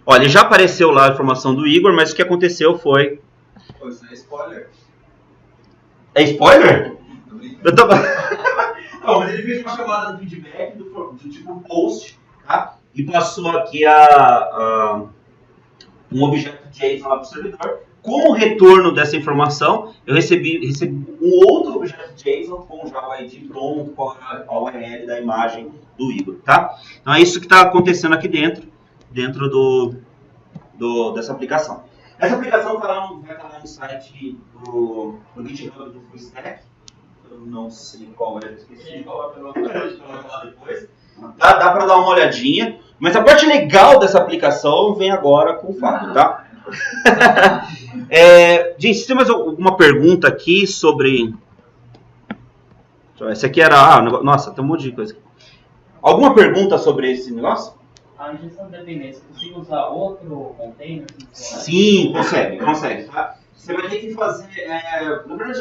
Olha, já apareceu lá a informação do Igor, mas o que aconteceu foi... Isso é spoiler. É spoiler? Eu tô... Não, mas ele fez uma chamada no feedback do tipo post, tá? E passou aqui um objeto JSON lá para o servidor. Como retorno dessa informação, eu recebi um outro objeto JSON com já o ID pronto, com a URL da imagem do Igor, tá? Então é isso que está acontecendo aqui dentro dessa aplicação. Essa aplicação vai estar lá no site do GitHub do FullStack. Eu não sei qual é, esqueci. A gente coloca lá depois. Dá para dar uma olhadinha. Mas a parte legal dessa aplicação vem agora com o Fábio, tá? Gente, se tem mais alguma pergunta aqui sobre... Esse aqui era... nossa, tem um monte de coisa aqui. Alguma pergunta sobre esse negócio? A injeção de dependência, consigo usar outro container? Sim, consegue. Tá? Você vai ter que fazer... na verdade,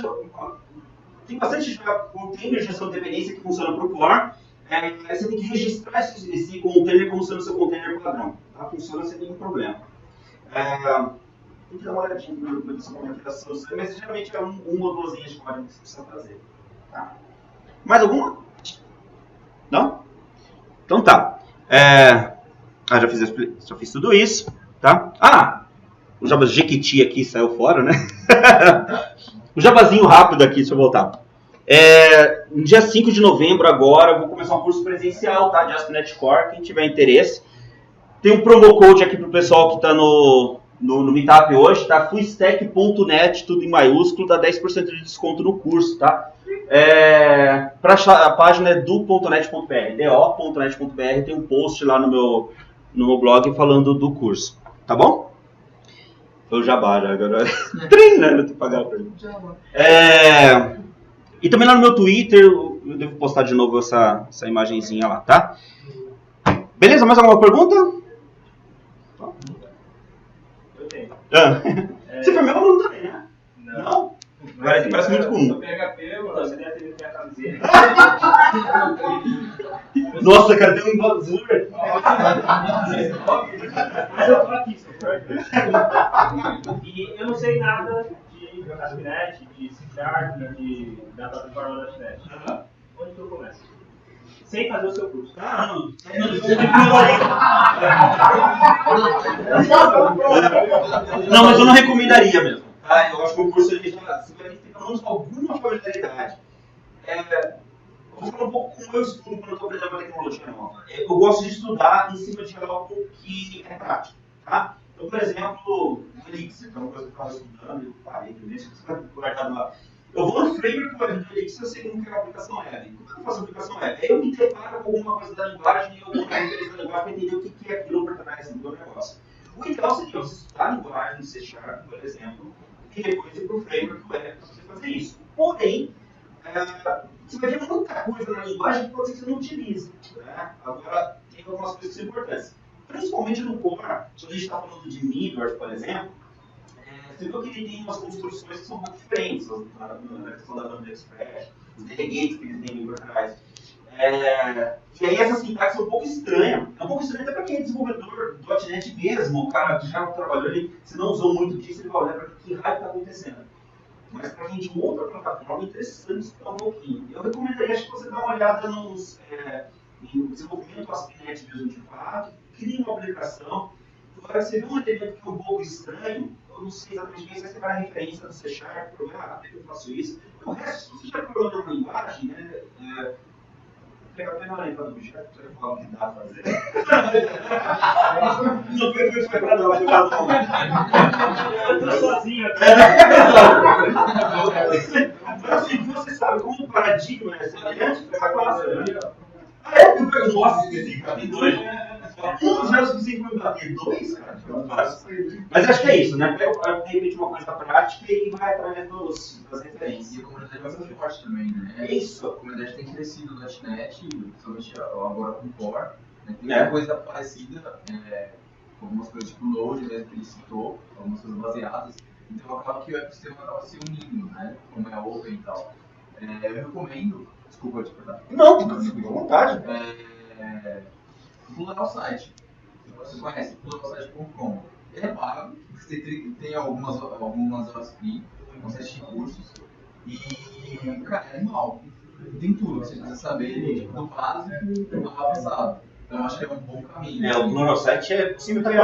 tem bastante container de gestão de dependência que funciona para o Core. Você tem que registrar esse container como sendo seu container padrão. Tá? Funciona sem nenhum problema. Tem que dar uma olhadinha nessa configuração, mas geralmente é uma ou 2 linhas de código que você precisa fazer. Tá? Mais alguma? Não? Então tá. Já fiz tudo isso, tá? O Java Jequiti aqui saiu fora, né? O Javazinho rápido aqui, deixa eu voltar. No dia 5 de novembro agora, eu vou começar um curso presencial, tá? De ASP.NET Core, quem tiver interesse. Tem um promo code aqui pro pessoal que tá no Meetup hoje, tá? fullstack.net, tudo em maiúsculo, dá 10% de desconto no curso, tá? A página é do.net.br, do.net.br, tem um post lá no meu blog falando do curso, tá bom? Foi o Jabá já, agora né? Eu tenho que pagar pra ele. E também lá no meu Twitter, eu devo postar de novo essa imagenzinha lá, tá? Beleza, mais alguma pergunta? Eu tenho. Você foi meu aluno também, né? Não? Parece muito com um. PHP, mano. Você deve ter visto a camiseta. Nossa, cara, tem um Bozur. Mas eu tô aqui, sou E eu não sei nada de ASP.NET, de C#, de data plataforma da ASP.NET. Onde que eu começo? Sem fazer o seu curso. Não, mas eu não recomendaria mesmo. Tá? Eu acho que o curso você vai ter pelo menos alguma familiaridade. Vou falar um pouco como eu estudo quando eu estou aprendendo uma tecnologia nova. Eu gosto de estudar em cima de algo que é prático. Tá? Então, por exemplo, o Elixir, que é uma coisa que eu estava estudando, eu parei de ver se você está guardado lá. Eu vou no framework web do Elixir, eu sei como que é a aplicação web. Como eu faço a aplicação web? Aí eu me deparo com alguma coisa da linguagem e eu vou na referência da linguagem para entender o que é aquilo por trás do negócio. O ideal seria você estudar a linguagem no C#, por exemplo, e depois ir para o framework web para você fazer isso. Porém, você vai ver muita coisa na linguagem que pode ser que você não utilize. Né? Agora, tem algumas coisas que são importantes. Principalmente no core, quando a gente está falando de middleware, por exemplo, você viu que ele tem umas construções que são um pouco diferentes, na questão da banda express, os delegates que eles têm por trás. E aí essa sintaxe é um pouco estranha. É um pouco estranha até para quem é desenvolvedor do .NET mesmo, o cara que já trabalhou ali, se não usou muito disso, ele vai olhar para que raio está acontecendo. Mas para quem de outra plataforma, é interessante estudar um pouquinho. Eu recomendaria acho que você dar uma olhada em desenvolvimento ASP.NET mesmo de fato, crie uma aplicação. Agora, você vê um elemento que é um pouco estranho, eu não sei exatamente quem, você vai a referência do C#, por que eu faço isso. O resto, se você já programou uma linguagem, né? Pega apenas uma lembrança do objeto, você vai falar o que dá a fazer. Não foi pra não, vai ficar bom. Eu tô sozinho aqui. Mas assim, você sabe como o paradigma é semelhante, pega a classe. Eu pego, nossa, esqueci, tem dois. Um já é o suficiente para me bater, dois, cara, eu faço. Mas acho que é isso, né? Pega de repente uma coisa prática e vai através das referências. E a comunidade é bastante forte também, né? É isso. A comunidade tem crescido no .NET, principalmente agora com o Core. Né? Tem muita coisa parecida, algumas coisas tipo Node mesmo que ele citou, algumas coisas baseadas. Então acaba que o ecossistema acaba se unindo, né? Como é open e tal. Eu recomendo, desculpa te cortar. Não, fica à vontade. Pluralsite. Você conhece pluralsite.com. Ele é pago, você tem algumas horas free, com 7 recursos. E, cara, é animal. Tem tudo, você precisa saber do básico ao avançado. Então eu acho que é um bom caminho. O Pluralsite é possível Também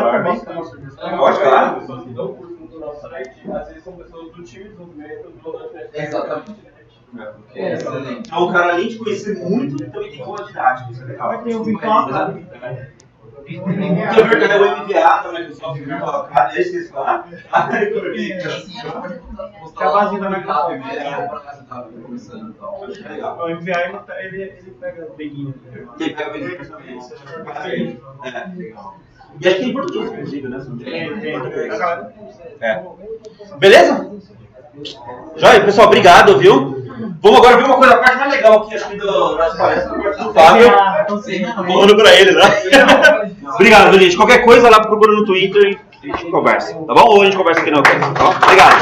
Pode, claro. As pessoas que dão curso no Pluralsite, às vezes são pessoas do time de desenvolvimento do .NET. Exatamente. É excelente. Então, o cara, além de conhecer muito, ele também tem boa didática. Isso é legal. Tem o Virtual Academy. Tem o MVA da Microsoft, Virtual Academy, esse que eles falam. É a base da Microsoft. Começando e tal. Acho que é legal. O MVA ele pega beguinho. Ele pega bem também. E acho que tem português, inclusive, né? Beleza? Joia, pessoal, obrigado, viu? Vamos agora ver uma coisa, a parte mais legal aqui, acho que do nosso palestra, a parte do Fábio. Falando pra ele, né? Obrigado, gente. Qualquer coisa lá procura no Twitter e a gente conversa, tá bom? Ou a gente conversa aqui na coisa, tá bom? Obrigado.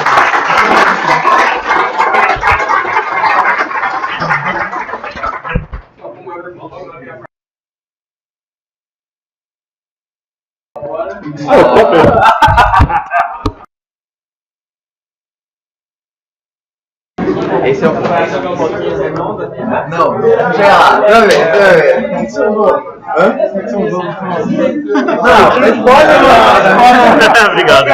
Esse é o Não, chega lá, deixa eu ver. Hã? Não, mas pode, mano. Obrigado.